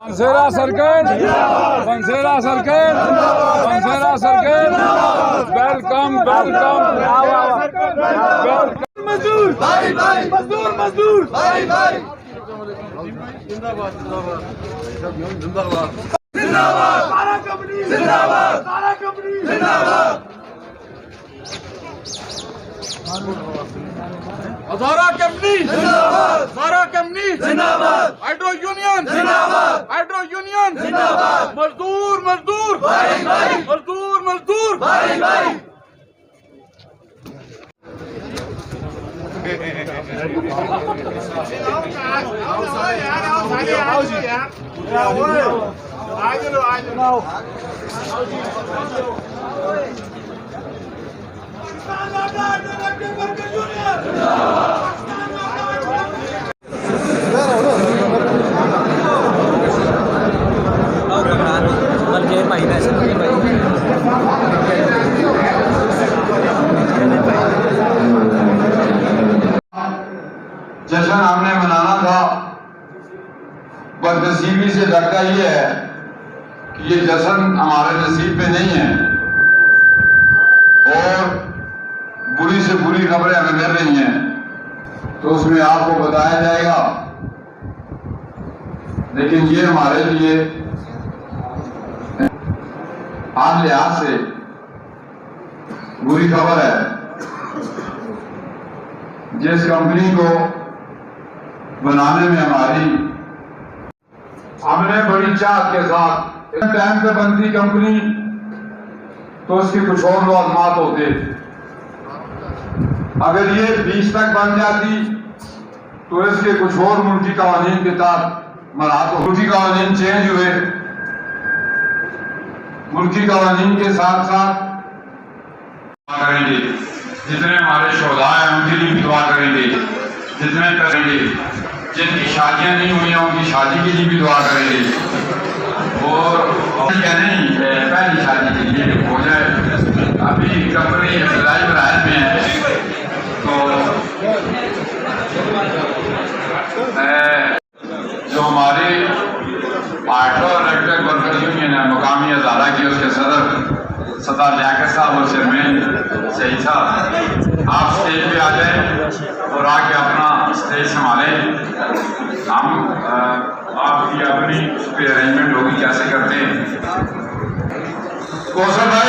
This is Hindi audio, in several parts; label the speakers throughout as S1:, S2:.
S1: बंसेरा circle, Bansera circle, Bansera circle, welcome welcome.
S2: मजदूर भाई भाई, मजदूर मजदूर भाई भाई, जिंदाबाद जिंदाबाद जिंदाबाद जिंदाबाद, सारा कंपनी जिंदाबाद, सारा कंपनी जिंदाबाद, हजारा कंपनी जिंदाबाद, सारा कंपनी जिंदाबाद, हाइड्रो यूनियन जिंदाबाद, हाइड्रो यूनियन जिंदाबाद, मजदूर मजदूर भाई भाई, मजदूर मजदूर भाई भाई।
S3: जश्न हमने मनाना था, बदनसीबी से लगता ये है कि ये जश्न हमारे नसीब में नहीं है और बुरी से बुरी खबरें हमें मिल रही हैं, तो उसमें आपको बताया जाएगा। लेकिन ये हमारे लिए हर लिहाज से बुरी खबर है। जिस कंपनी को बनाने में हमने बड़ी चाहत के साथ टाइम पे बनती कंपनी तो उसके कुछ और लाज़िमात होते। अगर ये 20 तक बन जाती तो इसके कुछ और मुल्की कानून के तहत मराहत, मुल्की कानून चेंज हुए। मुल्की कानून के साथ साथ करेंगे, जितने हमारे शोधा हैं उनके लिए भी दुआ करेंगे, जितने करेंगे, जिनकी शादियां नहीं हुई हैं उनकी शादी के लिए भी दुआ करेंगे और नहीं पहली शादी के लिए हो जाए। अभी कंपनी इब्तदाई मराहल में है तो जो हमारे ऑटो और इलेक्ट्रिक वर्कर यूनियन है मुकामी हजारा की, उसके सदर लियाकत साहब और चेयरमैन सही साहब, आप स्टेज पे आ जाएं और आके अपना स्टेज संभालें। हम आपकी अपनी अरेंजमेंट होगी कैसे करते हैं। कौशल भाई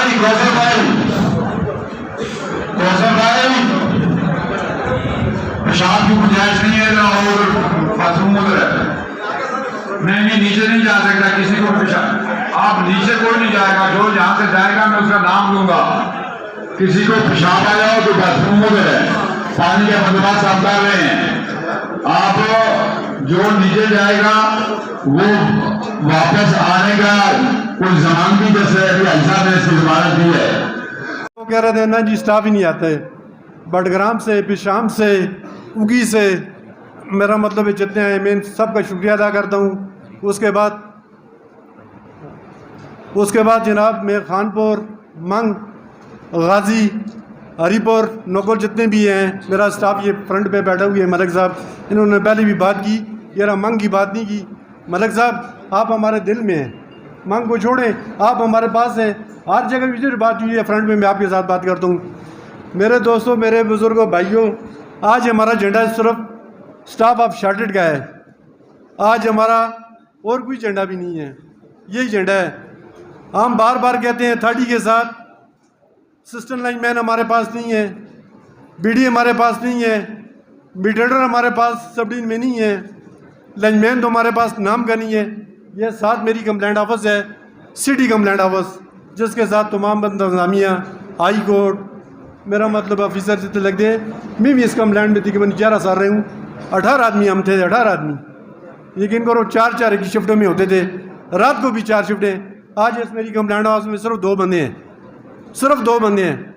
S3: पेशाब की गुंजाइश नहीं है और बाथरूम उधर है। मैं नीचे नहीं जा सकता, किसी को पेशाब, आप नीचे कोई नहीं जाएगा, जो यहाँ से जाएगा मैं उसका नाम लूंगा। किसी को पेशाब आ जाओ तो बाथरूम उधर है, पानी का बंदोबस्त आप कर रहे हैं। आप जो नीचे जाएगा वो वापस आने का कोई जमान भी जैसे ऐसा ने सिफारिश दी है।
S4: वो कह रहे थे ना जी स्टाफ ही नहीं आता है, बडग्राम से, पिशाम से, उगी से, मेरा मतलब है जितने हैं मैं सबका शुक्रिया अदा करता हूँ। उसके बाद जनाब मैं खानपुर, मंग, गाजी, हरीपुर, नौकर जितने भी हैं, मेरा स्टाफ ये फ्रंट पे बैठा हुआ है। मलिक साहब इन्होंने पहले भी बात की, ये मंग की बात नहीं की। मलिक साहब आप हमारे दिल में हैं, मंग को छोड़ें, आप हमारे पास हैं। हर जगह भी जो बात हुई है फ्रंट में मैं आपके साथ बात करता हूँ। मेरे दोस्तों, मेरे बुज़ुर्गों, भाइयों, आज हमारा झंडा सिर्फ स्टाफ ऑफ चार्टर्ड का है। आज हमारा और कोई झंडा भी नहीं है, यही झंडा है। हम बार बार कहते हैं 30 के साथ सिस्टम लाइनमैन हमारे पास नहीं है, बीडी हमारे पास नहीं है, मीडिएटर हमारे पास सब डिवीजन में नहीं है, लाइनमैन तो हमारे पास नाम का नहीं है। यह साथ मेरी कंप्लेंट ऑफिस है, सिटी कंप्लेंट ऑफिस, जिसके साथ तमाम बंद इंतजामिया, हाई कोर्ट, मेरा मतलब ऑफिसर जितने लगते हैं। मैं भी इस कंप्लेंट में तकरीबन 11 साल रहे हूँ। 18 आदमी हम थे, 18 आदमी, यकीन करो 4-4 की शिफ्टों में होते थे, रात को भी 4 शिफ्टें। आज इस मेरी कंप्लेंट हाउस में सिर्फ 2 बंदे हैं, सिर्फ 2 बंदे हैं।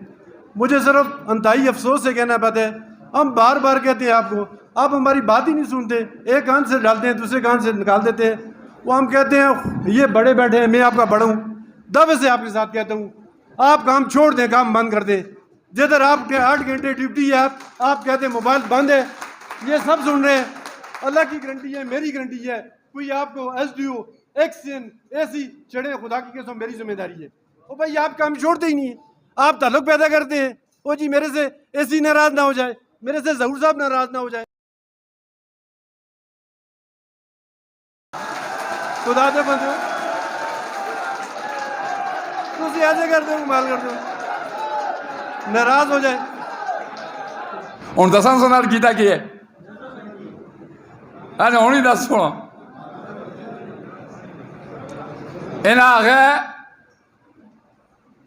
S4: मुझे सिर्फ अंतहाई अफसोस से कहना पड़ता है, हम बार बार कहते हैं आपको, आप हमारी बात ही नहीं सुनते, एक कान से डालते हैं दूसरे कान से निकाल देते हैं। वो हम कहते हैं ये बड़े बैठे हैं, मैं आपका बड़ा हूँ, दावे से आपके साथ कहता हूँ आप काम छोड़ दें, काम बंद कर दें। जिधर आपके 8 घंटे ड्यूटी है, आप कहते हैं मोबाइल बंद है, ये सब सुन रहे हैं। अल्लाह की गारंटी है, मेरी गारंटी है। कोई आपको SDO एक्शन ऐसी चढ़े, खुदा की कसम मेरी जिम्मेदारी है। ओ भाई आप काम छोड़ते ही नहीं है, आप ताल्लुक पैदा करते हैं। ओ जी मेरे से ऐसी नाराज ना हो जाए, मेरे से जहूर साहब नाराज ना हो जाए। खुदा दे बंदो तुम ऐसे कर दो, माल कर दो, नाराज हो जाए।
S1: ਹੁਣ ਦਸਾਂ ਸੌ ਨਾਲ ਕੀਤਾ ਕੀ ਹੈ? ਅਰੇ ਹੁਣ ਹੀ ਦੱਸ ਸੁਣੋ। ਇਹਨਾਂ ਆਖਿਆ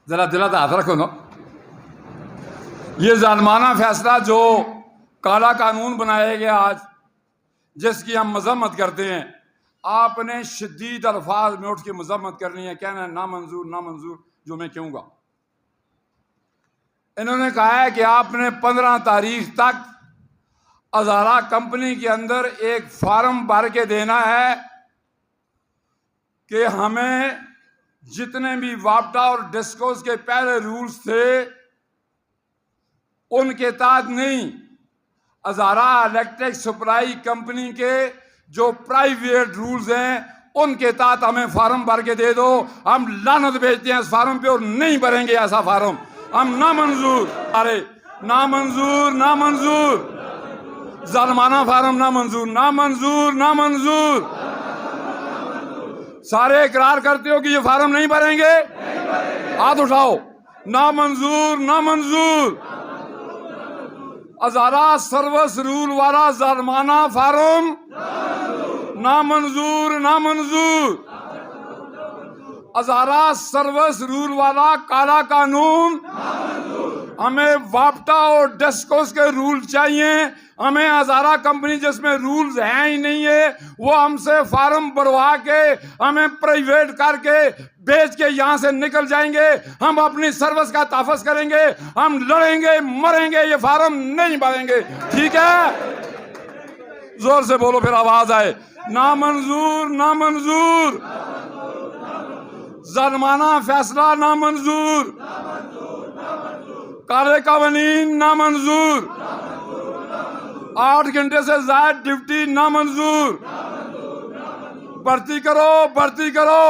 S1: जरा दिला हाथ रखो ना, ये जालमाना फैसला जो काला कानून बनाया गया आज, जिसकी हम मजम्मत करते हैं, आपने शदीद अल्फाज में उठ के मजम्मत करनी है, कहना है नामंजूर नामंजूर, जो मैं कहूँगा। इन्होंने कहा है कि आपने 15 तारीख तक अजारा कंपनी के अंदर एक फार्म भर के देना है कि हमें जितने भी वापटा और डिस्कोस के पहले रूल्स थे उनके तहत नहीं, अजारा इलेक्ट्रिक सप्लाई कंपनी के जो प्राइवेट रूल्स हैं उनके तहत हमें फार्म भर के दे दो। हम लानत भेजते हैं इस फार्म पे और नहीं भरेंगे ऐसा फार्म। हम नामंजूर, अरे नामंजूर नामंजूर, जालमाना फार्म नामंजूर नामंजूर नामंजूर। सारे इकरार करते हो कि ये फार्म नहीं भरेंगे? हाथ उठाओ। नामंजूर नामंजूर। अजारा सर्विस रूल वाला जालमाना फार्म नामंजूर नामंजूर। अजारा सर्विस रूल वाला काला कानून, हमें वापटा और डिस्कोस के रूल चाहिए। हमें हजारा कंपनी जिसमें रूल्स हैं ही नहीं है, वो हमसे फार्म भरवा के हमें प्राइवेट करके बेच के यहां से निकल जाएंगे। हम अपनी सर्विस का तहफ़्फ़ुज़ करेंगे, हम लड़ेंगे मरेंगे, ये फार्म नहीं भरेंगे। ठीक है, जोर से बोलो फिर आवाज आए। नामंजूर नामंजूर। जालमाना फैसला नामंजूर। काले कानून नामंजूर। 8 घंटे से ज्यादा ड्यूटी नामंजूर। भर्ती करो भर्ती करो,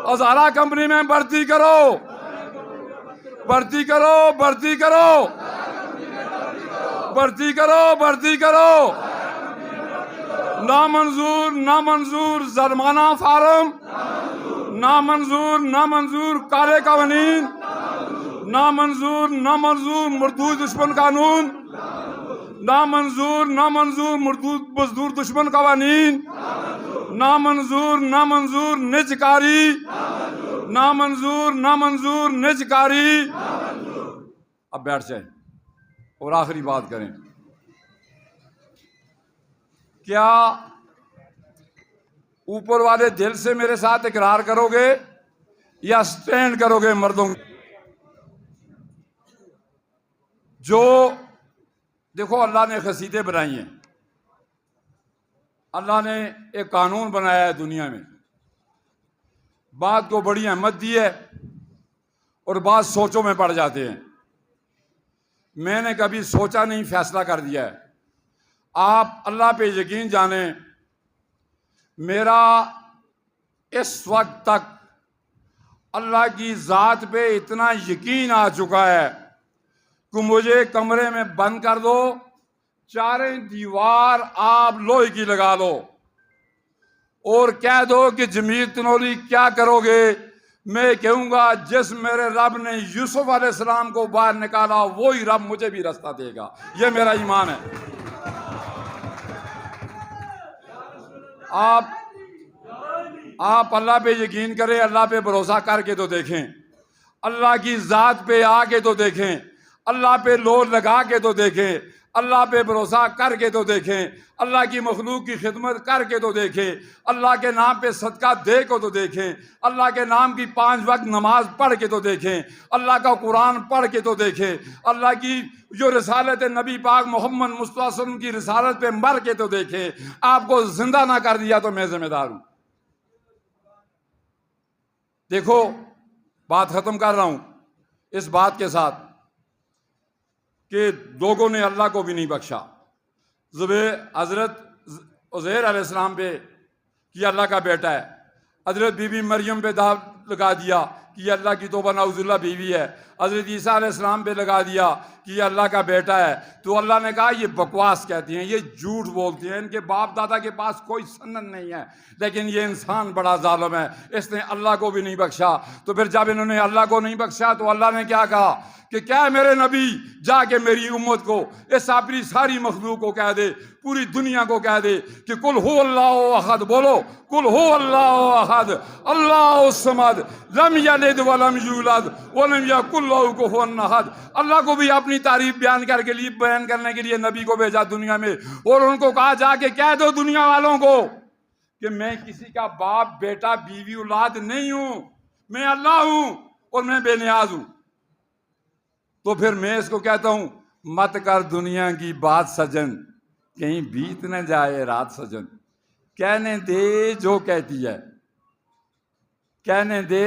S1: अजारा कंपनी में भर्ती करो भर्ती करो भर्ती करो भर्ती करो भर्ती करो। नामंजूर नामंजूर जुर्माना फार्म, नामंजूर नामंजूर काले कानून, नामंजूर नामंजूर मजदूर दुश्मन कानून, नामंजूर नामंजूर मजदूर दुश्मन कवानीन, नामंजूर नामंजूर निजकारी, नामंजूर नामंजूर निजकारी। अब बैठ जाए और आखिरी बात करें। क्या ऊपर वाले दिल से मेरे साथ इकरार करोगे या स्टैंड करोगे मर्दों? जो देखो, अल्लाह ने कसीदे बनाई हैं, अल्लाह ने एक कानून बनाया है दुनिया में, बात को बड़ी अहमियत दी है और बात सोचों में पड़ जाते हैं। मैंने कभी सोचा नहीं, फैसला कर दिया है। आप अल्लाह पे यकीन जाने, मेरा इस वक्त तक अल्लाह की ज़ात पे इतना यकीन आ चुका है कि मुझे कमरे में बंद कर दो, चारों दीवार आप लोहे की लगा लो और कह दो कि जमीर तनोली क्या करोगे? मैं कहूँगा जिस मेरे रब ने यूसुफ अलैहिस्सलाम को बाहर निकाला वही रब मुझे भी रास्ता देगा। ये मेरा ईमान है। आप अल्लाह पे यकीन करें, अल्लाह पे भरोसा करके तो देखें, अल्लाह की ज़ात पे आके तो देखें, अल्लाह पे लोर लगा के तो देखें, अल्लाह पे भरोसा करके तो देखें, अल्लाह की मखलूक की खिदमत करके तो देखें, अल्लाह के नाम पे सदका दे को तो देखें, अल्लाह के नाम की 5 वक्त नमाज पढ़ के तो देखें, अल्लाह का कुरान पढ़ के तो देखें, अल्लाह की जो रिसालत नबी पाक मोहम्मद मुस्तफा सल्लल्लाहु अलैहि वसल्लम की रिसालत पे मर के तो देखें। आपको जिंदा ना कर दिया तो मैं जिम्मेदार हूं। देखो, बात खत्म कर रहा हूं इस बात के साथ कि लोगों ने अल्लाह को भी नहीं बख्शा, हज़रत उज़ैर अलैहिस्सलाम पे कि अल्लाह का बेटा है, हज़रत बीबी मरियम पे दाव लगा दिया कि ये अल्लाह की तौबा नाउज़ुल्लाह बीवी है, हज़रत ईसा अलैहिस्सलाम पे लगा दिया कि ये अल्लाह का बेटा है। तो अल्लाह ने कहा ये बकवास कहती हैं, ये झूठ बोलती हैं, इनके बाप दादा के पास कोई सनद नहीं है, लेकिन ये इंसान बड़ा जालिम है, इसने अल्लाह को भी नहीं बख्शा। तो फिर जब इन्होंने अल्लाह को नहीं बख्शा तो अल्लाह ने क्या कहा कि क्या मेरे नबी जाके मेरी उम्मत को, इस अपनी सारी मखलूक को कह दे, पूरी दुनिया को कह दे कि कुल हु अल्लाहु अहद, बोलो कुल हु अल्लाहु अहद अल्लाहु समद लम यलिद वलम यूलद वलम यकुल लहू कुफुवन अहद। अल्लाह को भी अपनी तारीफ बयान करने के लिए नबी को भेजा दुनिया में, और उनको कहा जाके कह दो दुनिया वालों को कि मैं किसी का बाप बेटा बीवी औलाद नहीं हूं, मैं अल्लाह हूं और मैं बेनियाज हूं। तो फिर मैं इसको कहता हूं, मत कर दुनिया की बात सजन, कहीं बीत न जाए रात सजन, कहने दे जो कहती है, कहने दे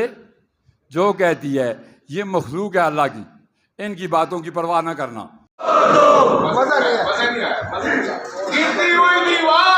S1: जो कहती है। ये मखलूक है अल्लाह की, इनकी बातों की परवाह ना करना।
S2: गिरती हुई दीवार